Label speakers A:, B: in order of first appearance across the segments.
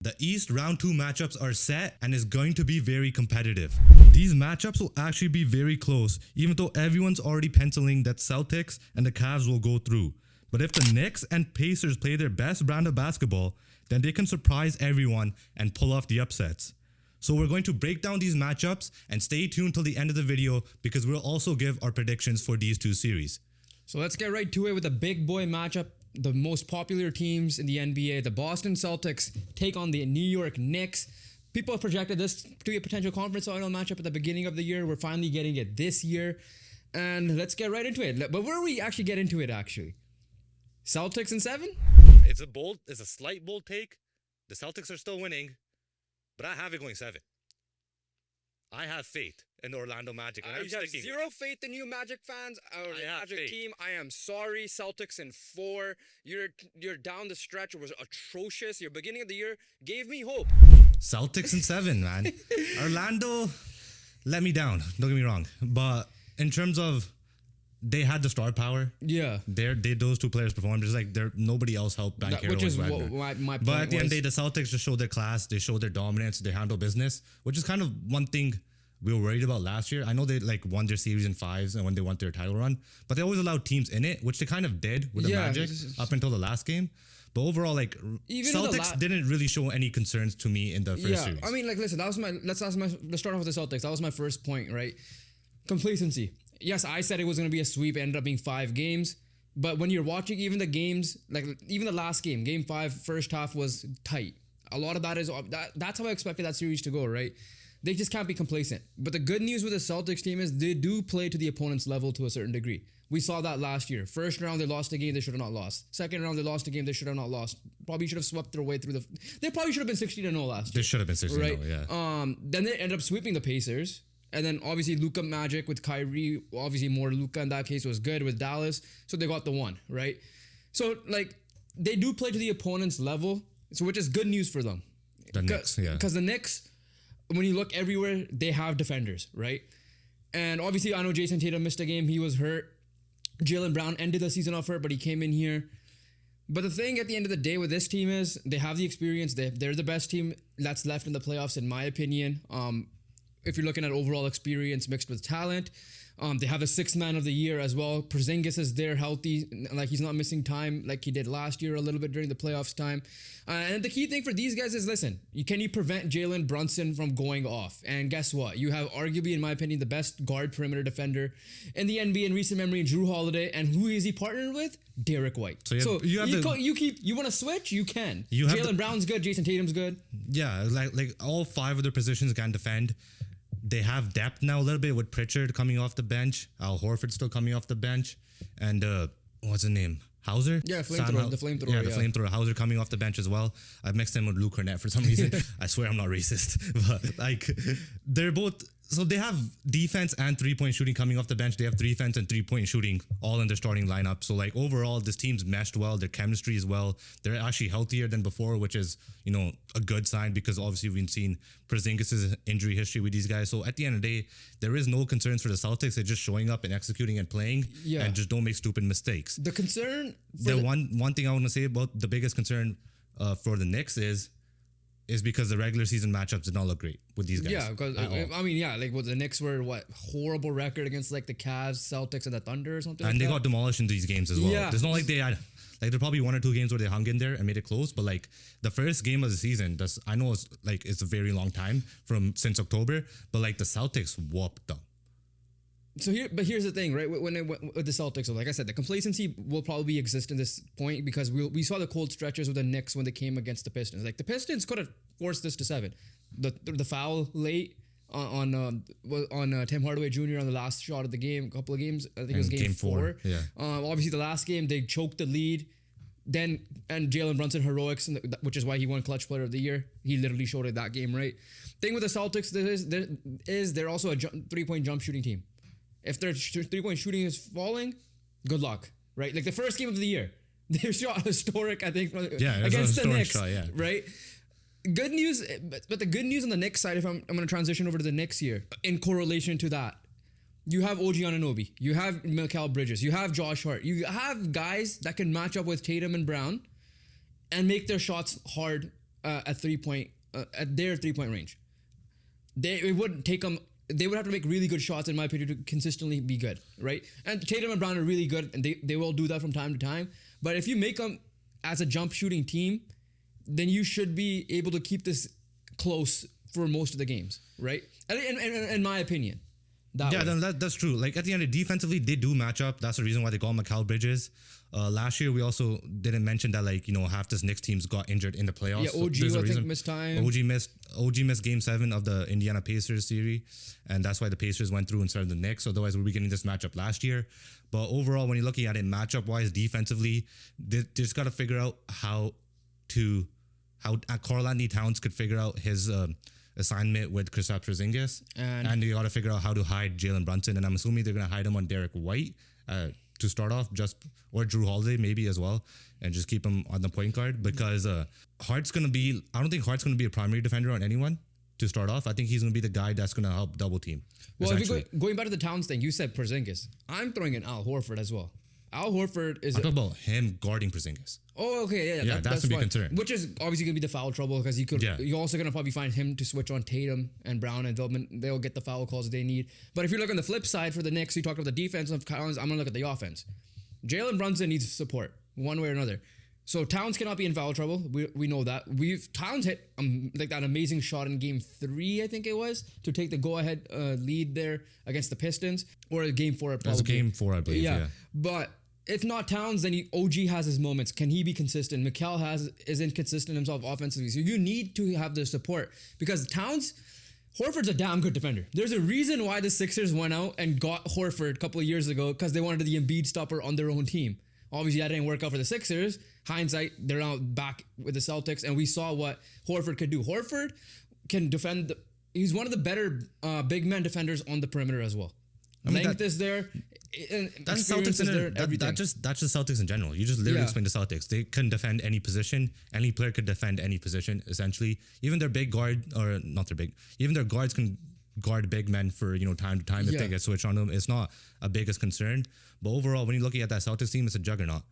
A: The East round 2 matchups are set and is going to be very competitive. These matchups will actually be very close, even though everyone's already penciling that Celtics and the Cavs will go through. But if the Knicks and Pacers play their best brand of basketball, then they can surprise everyone and pull off the upsets. So we're going to break down these matchups and stay tuned till the end of the video because we'll also give our predictions for these two series.
B: So let's get right to it with a big boy matchup. The most popular teams in the NBA, the Boston Celtics, take on the New York Knicks. People have projected this to be a potential conference final matchup at the beginning of the year. We're finally getting it this year. And let's get right into it. But before we actually get into it, Celtics in 7?
A: It's a slight bold take. The Celtics are still winning, but I have it going 7. I have faith in the Orlando Magic. And
C: I have zero faith in you Magic fans or the Magic team. I am sorry. Celtics in 4. You're down the stretch. It was atrocious. Your beginning of the year gave me hope.
A: Celtics in 7, man. Orlando let me down. Don't get me wrong. But in terms of they had the star power.
B: Yeah.
A: Those two players performed. Just like nobody else helped Banchero.
B: Which is
A: Wagner.
B: what my point
A: But at the end of the
B: was.
A: day, the Celtics just showed their class. They showed their dominance. They handle business, which is kind of one thing we were worried about last year. I know they won their series in 5s and when they won their title run, but they always allowed teams in it, which they kind of did with the Magic up until the last game. But overall,
B: Even
A: Celtics didn't really show any concerns to me in the first series.
B: I mean, listen, let's start off with the Celtics. That was my first point, right? Complacency. Yes, I said it was going to be a sweep. It ended up being 5 games. But when you're watching even the games, even the last game, game 5, first half was tight. A lot of that is, that's how I expected that series to go, right? They just can't be complacent. But the good news with the Celtics team is they do play to the opponent's level to a certain degree. We saw that last year. First round, they lost a game they should have not lost. Second round, they lost a game they should have not lost. Probably should have swept their way through They probably should have been 16-0 last year.
A: They should have been 16-0,
B: right?
A: yeah.
B: Then they ended up sweeping the Pacers. And then obviously Luka Magic with Kyrie, obviously more Luka in that case was good with Dallas. So they got the 1, right? So they do play to the opponent's level, so which is good news for them.
A: The Knicks, yeah.
B: Because the Knicks, when you look everywhere, they have defenders, right? And obviously I know Jason Tatum missed a game. He was hurt. Jaylen Brown ended the season off hurt, but he came in here. But the thing at the end of the day with this team is they have the experience. They're the best team that's left in the playoffs, in my opinion. If you're looking at overall experience mixed with talent, they have a 6th man of the year as well. Porzingis is there healthy, he's not missing time like he did last year a little bit during the playoffs time. And the key thing for these guys is, listen, can you prevent Jalen Brunson from going off? And guess what? You have arguably, in my opinion, the best guard perimeter defender in the NBA in recent memory, Drew Holiday. And who is he partnered with? Derek White. So you want to switch? You can. Jaylen Brown's good. Jason Tatum's good.
A: Yeah, like all 5 of their positions can defend. They have depth now a little bit with Pritchard coming off the bench, Al Horford still coming off the bench, and what's his name? Hauser?
B: Yeah, the flamethrower.
A: Yeah, the flamethrower. Hauser coming off the bench as well. I mixed him with Luke Cornett for some reason. I swear I'm not racist, but they're both. So they have defense and 3-point shooting coming off the bench. They have defense and 3-point shooting all in their starting lineup. So overall, this team's meshed well. Their chemistry is well. They're actually healthier than before, which is, a good sign because obviously we've seen Porzingis' injury history with these guys. So at the end of the day, there is no concerns for the Celtics. They're just showing up and executing and playing and just don't make stupid mistakes.
B: The concern...
A: One thing I want to say about the biggest concern for the Knicks is because the regular season matchups did not look great with these guys.
B: Yeah, because the Knicks were horrible record against the Cavs, Celtics, and the Thunder or something.
A: And they got demolished in these games as well. Yeah. There's not they had there probably 1 or 2 games where they hung in there and made it close, but the first game of the season, I know it's a very long time since October, but the Celtics whooped them.
B: So here's the thing, right? With the Celtics, like I said, the complacency will probably exist in this point because we saw the cold stretches with the Knicks when they came against the Pistons. The Pistons could have forced this to 7. The foul late on Tim Hardaway Jr. on the last shot of the game, a couple of games. I think it was game 4.
A: Yeah.
B: Obviously, the last game they choked the lead. And Jalen Brunson heroics, which is why he won Clutch Player of the Year. He literally showed it that game, right? Thing with the Celtics they're also a 3-point jump shooting team. If their 3-point shooting is falling, good luck, right? The first game of the year, they shot historic, I think, against the Knicks, shot, right? Good news, but the good news on the Knicks side, if I'm going to transition over to the Knicks here, in correlation to that, you have OG Anunoby, you have Mikal Bridges, you have Josh Hart, you have guys that can match up with Tatum and Brown and make their shots hard at 3-point at their 3-point range. It wouldn't take them. They would have to make really good shots, in my opinion, to consistently be good, right? And Tatum and Brown are really good, and they will do that from time to time. But if you make them as a jump shooting team, then you should be able to keep this close for most of the games, right? In my opinion.
A: That's true. Like at the end, defensively, they do match up. That's the reason why they call Mikal Bridges. Last year, we also didn't mention that, like, you know, half this Knicks teams got injured in the playoffs.
B: Yeah, OG, I think, missed time.
A: OG missed Game 7 of the Indiana Pacers series, and that's why the Pacers went through instead of the Knicks. Otherwise, we'd be getting this matchup last year. But overall, when you're looking at it matchup-wise, defensively, they just got to figure out how Karl-Anthony Towns could figure out his assignment with Kristaps Porzingis, and they got to figure out how to hide Jalen Brunson. And I'm assuming they're going to hide him on Derek White to start off, or Drew Holiday maybe as well, and just keep him on the point guard, because Hart's going to be. I don't think Hart's going to be a primary defender on anyone to start off. I think he's going to be the guy that's going to help double team.
B: Well, if you going back to the Towns thing, you said Porzingis. I'm throwing in Al Horford as well. Al Horford is.
A: I'm talking about him guarding Porzingis.
B: Oh, okay,
A: yeah. That's to be concerned.
B: Which is obviously going to be the foul trouble, because you're also going to probably find him to switch on Tatum and Brown, and they'll get the foul calls they need. But if you look on the flip side for the Knicks, you talked about the defense of Towns. I'm going to look at the offense. Jalen Brunson needs support one way or another. So Towns cannot be in foul trouble. We know that. Towns hit like that amazing shot in Game 3, I think it was, to take the go-ahead lead there against the Pistons, or Game 4 probably.
A: It was Game 4, I believe. Yeah.
B: But if not Towns, then OG has his moments. Can he be consistent? Mikal is inconsistent himself offensively. So you need to have the support, because Horford's a damn good defender. There's a reason why the Sixers went out and got Horford a couple of years ago, because they wanted the Embiid stopper on their own team. Obviously, that didn't work out for the Sixers. Hindsight, they're now back with the Celtics, and we saw what Horford could do. Horford can defend. He's one of the better big man defenders on the perimeter as well. Length is there.
A: That's Celtics that's just Celtics in general. You just literally explained the Celtics. They can defend any position. Any player could defend any position, essentially. Even their big guard, or not their big, even their guards can guard big men for, you know, time to time if they get switched on them. It's not a biggest concern. But overall, when you're looking at that Celtics team, it's a juggernaut.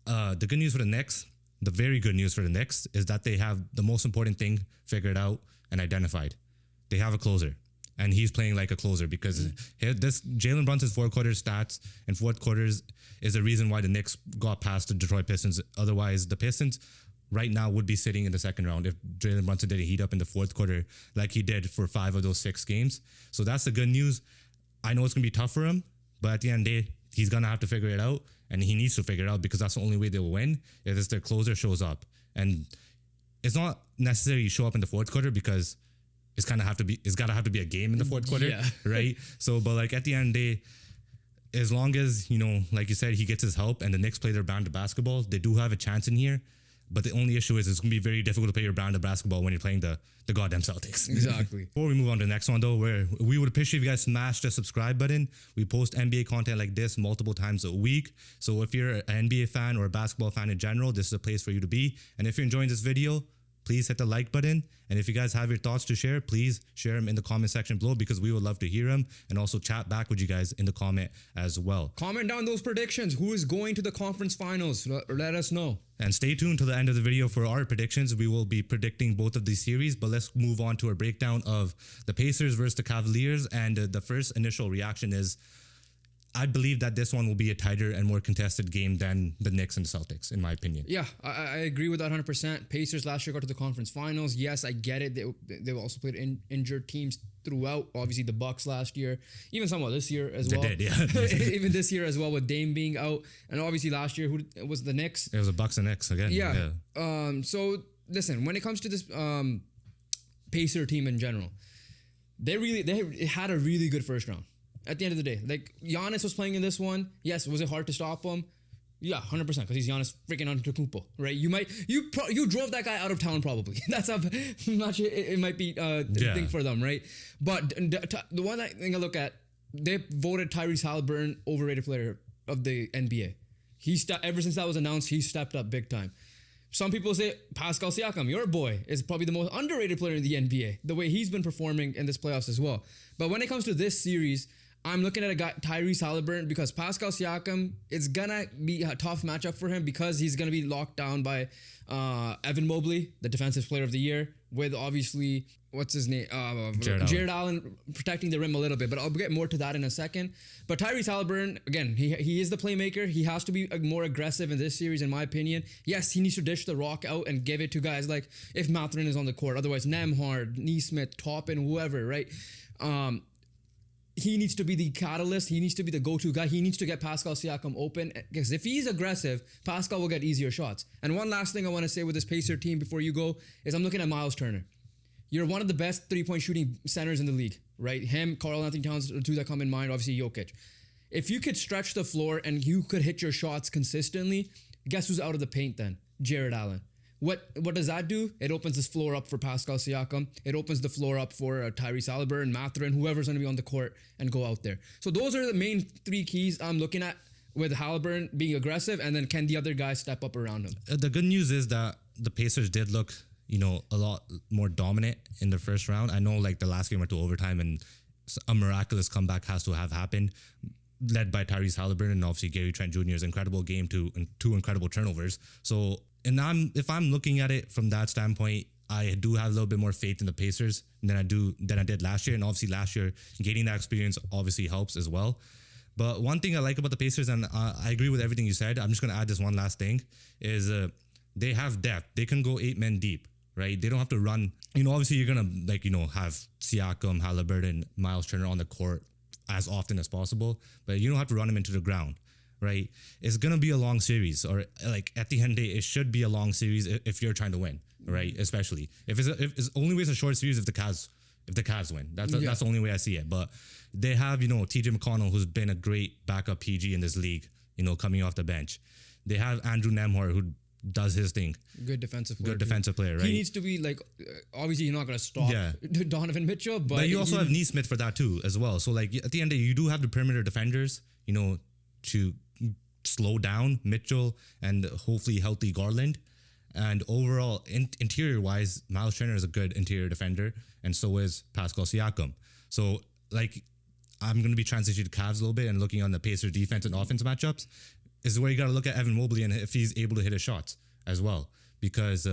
A: The good news for the Knicks, the very good news for the Knicks, is that they have the most important thing figured out and identified. They have a closer. And he's playing like a closer, because this Jalen Brunson's fourth quarter stats and fourth quarters is the reason why the Knicks got past the Detroit Pistons. Otherwise, the Pistons right now would be sitting in the second round if Jalen Brunson didn't heat up in the fourth quarter like he did for 5 of those 6 games. So that's the good news. I know it's going to be tough for him, but at the end of the day, he's going to have to figure it out, and he needs to figure it out, because that's the only way they will win, if their closer shows up. And it's not necessarily show up in the fourth quarter, because it's got to have to be a game in the fourth quarter, right? So, but like at the end of the day, as long as, you know, like you said, he gets his help and the Knicks play their brand of basketball, they do have a chance in here. But the only issue is it's going to be very difficult to play your brand of basketball when you're playing the goddamn Celtics.
B: Exactly.
A: Before we move on to the next one, though, where we would appreciate if you guys smash the subscribe button. We post NBA content like this multiple times a week. So if you're an NBA fan or a basketball fan in general, this is a place for you to be. And if you're enjoying this video, please hit the like button. And if you guys have your thoughts to share, please share them in the comment section below, because we would love to hear them, and also chat back with you guys in the comment as well.
B: Comment down those predictions. Who is going to the conference finals? Let us know.
A: And stay tuned to the end of the video for our predictions. We will be predicting both of these series, but let's move on to our breakdown of the Pacers versus the Cavaliers. And the first initial reaction is, I believe that this one will be a tighter and more contested game than the Knicks and the Celtics, in my opinion.
B: Yeah, I agree with that 100%. Pacers last year got to the conference finals. Yes, I get it. They also played injured teams throughout. Obviously, the Bucks last year, even somewhat this year as well.
A: They did, yeah.
B: Even this year as well, with Dame being out. And obviously last year, who was the Knicks?
A: It was the Bucks and Knicks again.
B: Yeah. So, listen, when it comes to this Pacer team in general, they had a really good first round. At the end of the day, like, Giannis was playing in this one. Yes, was it hard to stop him? Yeah, 100%, because he's Giannis freaking Antetokounmpo, right? You drove that guy out of town probably. That's how much it might be a thing for them, right? But the one thing I look at, they voted Tyrese Halliburton overrated player of the NBA. Ever since that was announced, he stepped up big time. Some people say Pascal Siakam, your boy, is probably the most underrated player in the NBA, the way he's been performing in this playoffs as well. But when it comes to this series, I'm looking at a guy, Tyrese Halliburton, because Pascal Siakam, it's gonna be a tough matchup for him because he's gonna be locked down by Evan Mobley, the Defensive Player of the Year, with obviously what's his name, Jared Allen protecting the rim a little bit. But I'll get more to that in a second. But Tyrese Halliburton, again, he is the playmaker. He has to be more aggressive in this series, in my opinion. Yes, he needs to dish the rock out and give it to guys like if Mathurin is on the court. Otherwise, Nembhard, Neesmith, Toppin, whoever, right? He needs to be the catalyst. He needs to be the go-to guy. He needs to get Pascal Siakam open, because if he's aggressive, Pascal will get easier shots. And one last thing I want to say with this Pacer team before you go is I'm looking at Miles Turner. You're one of the best three-point shooting centers in the league, right? Him, Karl Anthony Towns, the two that come in mind, obviously Jokic. If you could stretch the floor and you could hit your shots consistently, guess who's out of the paint then? Jared Allen. What does that do? It opens this floor up for Pascal Siakam. It opens the floor up for Tyrese Halliburton, Mathurin, whoever's going to be on the court and go out there. So those are the main three keys I'm looking at with Halliburton being aggressive, and then can the other guys step up around him?
A: The good news is that the Pacers did look, a lot more dominant in the first round. I know like the last game went to overtime and a miraculous comeback has to have happened, led by Tyrese Halliburton and obviously Gary Trent Jr.'s incredible game and two incredible turnovers. So, if I'm looking at it from that standpoint, I do have a little bit more faith in the Pacers than I did last year. And obviously last year, gaining that experience obviously helps as well. But one thing I like about the Pacers, and I agree with everything you said, I'm just going to add this one last thing, is they have depth. They can go 8 men deep, right? They don't have to run. Obviously you're going to have Siakam, Halliburton, Miles Turner on the court as often as possible, but you don't have to run them into the ground. Right, it's gonna be a long series, or like at the end of the day, it should be a long series if you're trying to win, right? Especially if it's only way it's a short series if the Cavs win. That's the only way I see it. But they have TJ McConnell, who's been a great backup PG in this league, coming off the bench. They have Andrew Nembhard, who does his thing.
B: Good defensive player,
A: right?
B: He needs to be like, obviously you're not gonna stop Donovan Mitchell, but
A: you also have Neesmith for that too as well. So like at the end of the day, you do have the perimeter defenders, to slow down Mitchell and hopefully healthy Garland. And overall, interior-wise, Miles Turner is a good interior defender, and so is Pascal Siakam. So, like, I'm going to be transitioning to Cavs a little bit and looking on the Pacers defense and offense matchups. Is where you got to look at Evan Mobley and if he's able to hit his shots as well. Because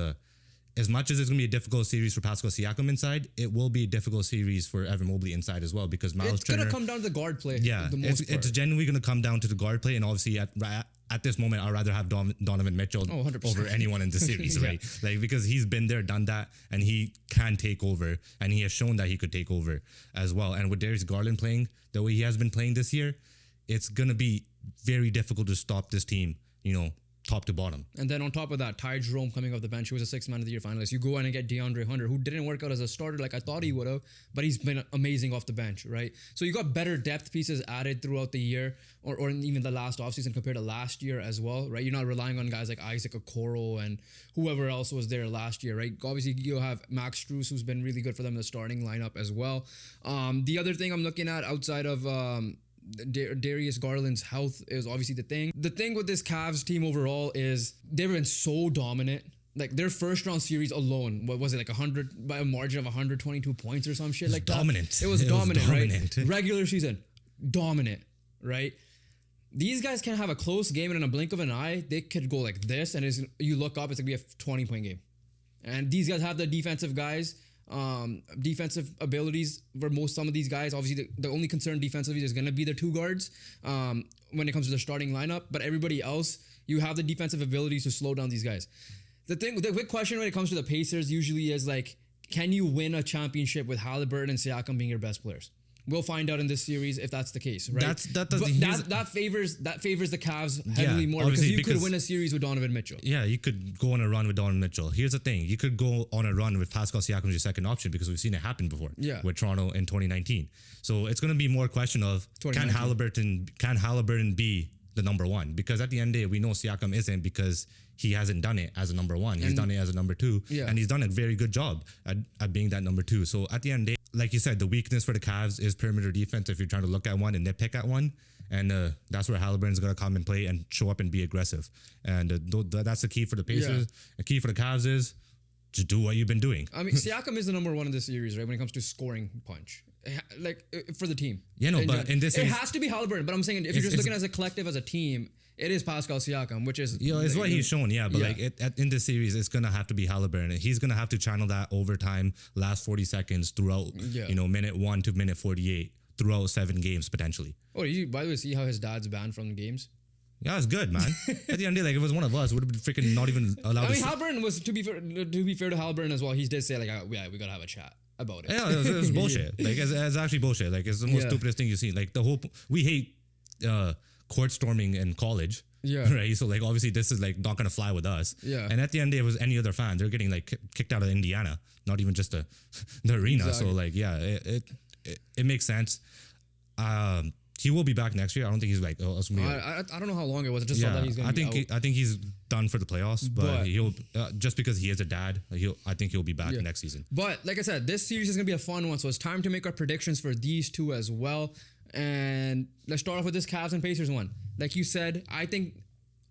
A: as much as it's going to be a difficult series for Pascal Siakam inside, it will be a difficult series for Evan Mobley inside as well, because Miles Turner...
B: It's going to come down to the guard play.
A: Yeah, it's genuinely going to come down to the guard play, and obviously at this moment, I'd rather have Donovan Mitchell
B: 100%.
A: over anyone in the series, right? Like, because he's been there, done that, and he can take over, and he has shown that he could take over as well. And with Darius Garland playing the way he has been playing this year, it's going to be very difficult to stop this team, top to bottom.
B: And then on top of that, Ty Jerome coming off the bench, who was a 6th Man of the Year finalist. You go in and get DeAndre Hunter, who didn't work out as a starter like I thought he would have, but he's been amazing off the bench, right? So you got better depth pieces added throughout the year, or even the last offseason compared to last year as well, right? You're not relying on guys like Isaac Okoro and whoever else was there last year, right? Obviously, you have Max Strus, who's been really good for them in the starting lineup as well. The other thing I'm looking at outside of... Darius Garland's health is obviously the thing. The thing with this Cavs team overall is they've been so dominant. Like their first round series alone, what was it, like 100 by a margin of 122 points or some shit like that?
A: Dominant.
B: It was dominant, right? Regular season, dominant, right? These guys can have a close game, and in a blink of an eye, they could go like this, and you look up, it's gonna be a 20-point game. And these guys have the defensive guys. Defensive abilities for some of these guys. Obviously, the only concern defensively is going to be their 2 guards when it comes to their starting lineup. But everybody else, you have the defensive abilities to slow down these guys. The big question when it comes to the Pacers usually is like, can you win a championship with Halliburton and Siakam being your best players? We'll find out in this series if that's the case, right? That favors the Cavs heavily more because you could win a series with Donovan Mitchell.
A: Yeah, you could go on a run with Donovan Mitchell. Here's the thing: you could go on a run with Pascal Siakam as your second option, because we've seen it happen before.
B: Yeah.
A: With Toronto in 2019. So it's going to be more a question of can Halliburton be the number one? Because at the end of the day, we know Siakam isn't, because he hasn't done it as a number one. He's done it as a number 2, and he's done a very good job at being that number 2. So at the end of the day, like you said, the weakness for the Cavs is perimeter defense if you're trying to look at one and nitpick at one. And that's where Halliburton's going to come and play and show up and be aggressive. And that's the key for the Pacers. The key for the Cavs is just do what you've been doing.
B: I mean, Siakam is the number one in this series, right? When it comes to scoring punch, for the team.
A: Yeah, no, but in this
B: it
A: series,
B: has to be Haliburton. But I'm saying if you're just looking as a collective, as a team, it is Pascal Siakam, which is
A: it's what he's shown. Yeah, but in this series, it's gonna have to be Haliburton. He's gonna have to channel that overtime, last 40 seconds throughout. Minute 1 to minute 48 throughout 7 games potentially.
B: Oh, did you by the way see how his dad's banned from the games?
A: Yeah, it's good, man. At the end of the day, like, if it was one of us, would have been freaking not even allowed.
B: I mean, Haliburton was to be fair to Haliburton as well. He did say like, we gotta have a chat about it.
A: Yeah, it was bullshit. Like, it's actually bullshit. Like, it's the most stupidest thing you've seen. Like, we hate court storming in college.
B: Yeah.
A: Right. So like, obviously, this is like not gonna fly with us.
B: Yeah.
A: And at the end of the day, if it was any other fan, they're getting like kicked out of Indiana, not even just the arena.
B: Exactly.
A: So like, yeah, it makes sense. He will be back next year. I don't think he's like.
B: I don't know how long it was. I just saw that he's gonna be out.
A: I think he's done for the playoffs, but he'll just because he is a dad. I think he'll be back next season.
B: But like I said, this series is gonna be a fun one. So it's time to make our predictions for these two as well. And let's start off with this Cavs and Pacers one. Like you said, I think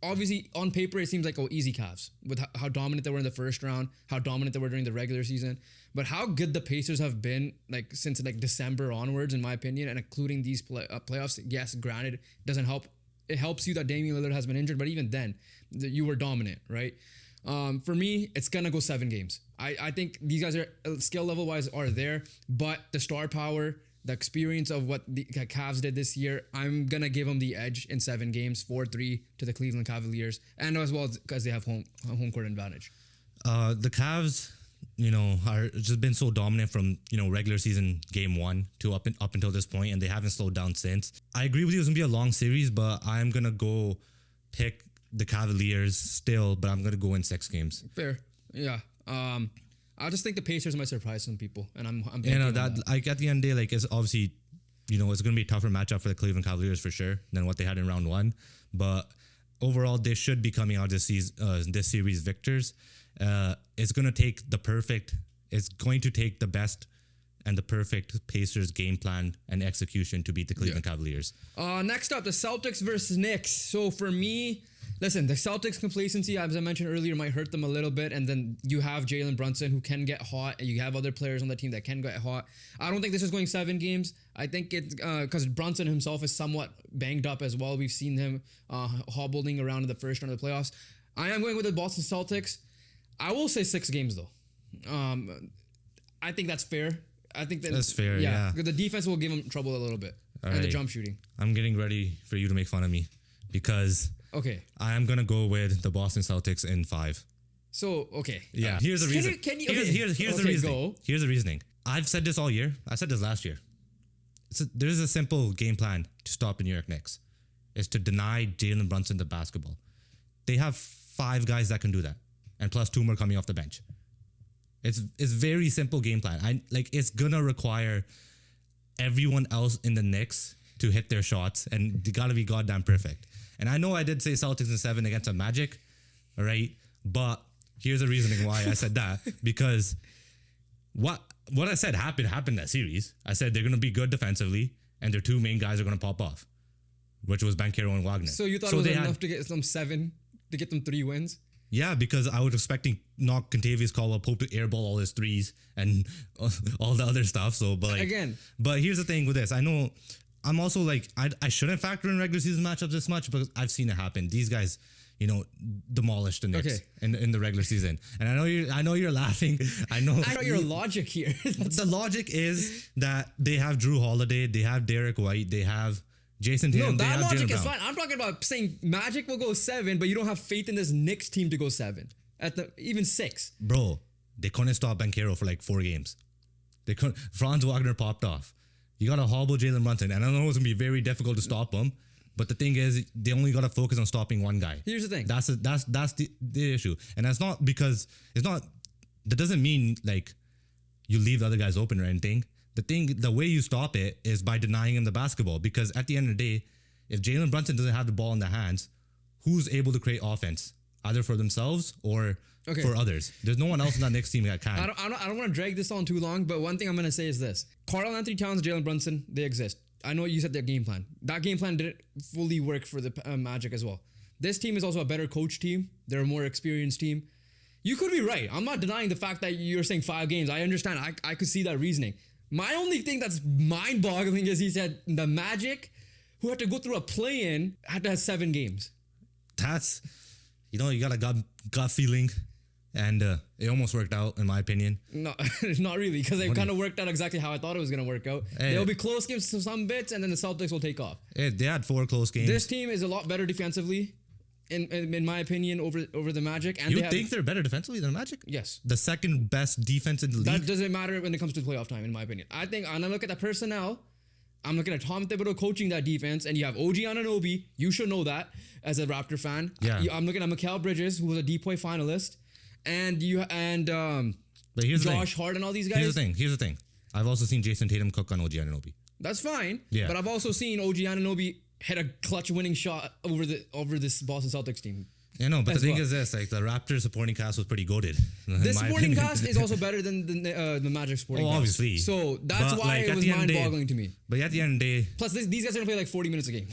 B: obviously on paper it seems like easy Cavs with how dominant they were in the first round, how dominant they were during the regular season, but how good the Pacers have been like since like December onwards, in my opinion, and including these playoffs. Yes, granted, it doesn't help. It helps you that Damian Lillard has been injured, but even then, you were dominant, right? For me, it's gonna go 7 games. I think these guys are skill level wise are there, but the star power, the experience of what the Cavs did this year, I'm going to give them the edge in 7 games, 4-3 to the Cleveland Cavaliers, and as well because they have home court advantage.
A: The Cavs, are just been so dominant from, regular season game 1 to up until this point, and they haven't slowed down since. I agree with you, it's going to be a long series, but I'm going to go pick the Cavaliers still, but I'm going to go in 6 games.
B: Fair. Yeah. I just think the Pacers might surprise some people, and I'm
A: that like at the end of the day, like, it's obviously, it's going to be a tougher matchup for the Cleveland Cavaliers for sure than what they had in round 1, but overall they should be coming out this series victors. It's going to take the best and the perfect Pacers game plan and execution to beat the Cleveland Cavaliers.
B: Next up, the Celtics versus Knicks. So for me, listen, the Celtics' complacency, as I mentioned earlier, might hurt them a little bit. And then you have Jalen Brunson, who can get hot, and you have other players on the team that can get hot. I don't think this is going 7 games. I think it's because Brunson himself is somewhat banged up as well. We've seen him hobbling around in the first round of the playoffs. I am going with the Boston Celtics. I will say 6 games, though. I think that's fair. I think that's
A: fair, yeah.
B: The defense will give them trouble a little bit. The jump shooting.
A: I'm getting ready for you to make fun of me because I am going to go with the Boston Celtics in 5.
B: So, okay.
A: Yeah, here's the reason. Here's the reasoning.
B: Go.
A: Here's the reasoning. I've said this all year. I said this last year. There's a simple game plan to stop the New York Knicks. It's to deny Jalen Brunson the basketball. They have 5 guys that can do that, and plus 2 more coming off the bench. It's very simple game plan. It's gonna require everyone else in the Knicks to hit their shots, and they gotta be goddamn perfect. And I know I did say Celtics in 7 against the Magic, all right? But here's the reasoning why I said that. Because what I said happened that series. I said they're gonna be good defensively, and their 2 main guys are gonna pop off, which was Banchero and Wagner.
B: So you thought it was enough to get them 7, to get them 3 wins?
A: Yeah, because I was expecting not Contavious Caldwell-Pope to airball all his threes and all the other stuff. So, but here's the thing with this. I know I'm also like, I shouldn't factor in regular season matchups this much because I've seen it happen. These guys, demolished the Knicks in the regular season. And I know you're laughing. I know
B: your logic here.
A: The logic is that they have Drew Holiday, they have Derek White, they have Jason Tatum.
B: No, that logic is fine. I'm talking about saying Magic will go 7, but you don't have faith in this Knicks team to go 7 even 6.
A: Bro, they couldn't stop Banchero for like 4 games. Franz Wagner popped off. You gotta hobble Jalen Brunson, and I know it's gonna be very difficult to stop him. But the thing is, they only gotta focus on stopping one guy.
B: Here's the thing.
A: That's the issue, and that's not because that doesn't mean like you leave the other guys open or anything. The way you stop it is by denying him the basketball, because at the end of the day, if Jalen Brunson doesn't have the ball in their hands, who's able to create offense? Either for themselves or for others. There's no one else in that Knicks team that can.
B: I don't want to drag this on too long, but one thing I'm going to say is this. Karl-Anthony Towns, Jalen Brunson, they exist. I know you said their game plan. That game plan didn't fully work for the Magic as well. This team is also a better coach team. They're a more experienced team. You could be right. I'm not denying the fact that you're saying 5 games. I understand. I could see that reasoning. My only thing that's mind-boggling is he said the Magic, who had to go through a play-in, had to have 7 games.
A: That's, you got a gut feeling, and it almost worked out, in my opinion.
B: No, not really, because it kind of worked out exactly how I thought it was going to work out. There'll be close games to some bits, and then the Celtics will take off.
A: They had 4 close games.
B: This team is a lot better defensively, in my opinion, over the Magic. And
A: you think they're better defensively than the Magic?
B: Yes.
A: The second best defense in the league?
B: That doesn't matter when it comes to playoff time, in my opinion. I think, and I look at the personnel, I'm looking at Tom Thibodeau coaching that defense, and you have OG Anunoby. You should know that as a Raptor fan.
A: Yeah.
B: I'm looking at Mikal Bridges, who was a Depoy finalist,
A: But here's
B: Josh Hart and all these guys.
A: Here's the thing. I've also seen Jason Tatum cook on OG Anunoby.
B: That's fine.
A: Yeah.
B: But I've also seen OG Anunoby hit a clutch winning shot over this Boston Celtics team.
A: Yeah, no, but the thing
B: well.
A: is this, like, the Raptors supporting cast was pretty goated.
B: The supporting cast is also better than the Magic supporting cast.
A: Obviously.
B: So that's why it was mind-boggling to me.
A: But at the end of the day...
B: Plus, these guys are going to play like 40 minutes a game.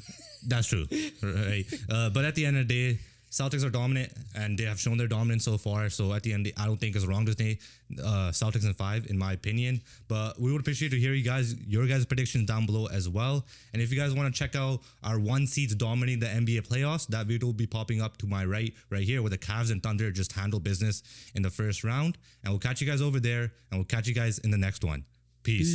A: That's true. Right. But at the end of the day, Celtics are dominant, and they have shown their dominance so far. So at the end, I don't think it's wrong to say Celtics in 5, in my opinion. But we would appreciate to hear your guys' predictions down below as well. And if you guys want to check out our 1 seeds dominating the NBA playoffs, that video will be popping up to my right here, where the Cavs and Thunder just handle business in the first round. And we'll catch you guys over there, and we'll catch you guys in the next one. Peace.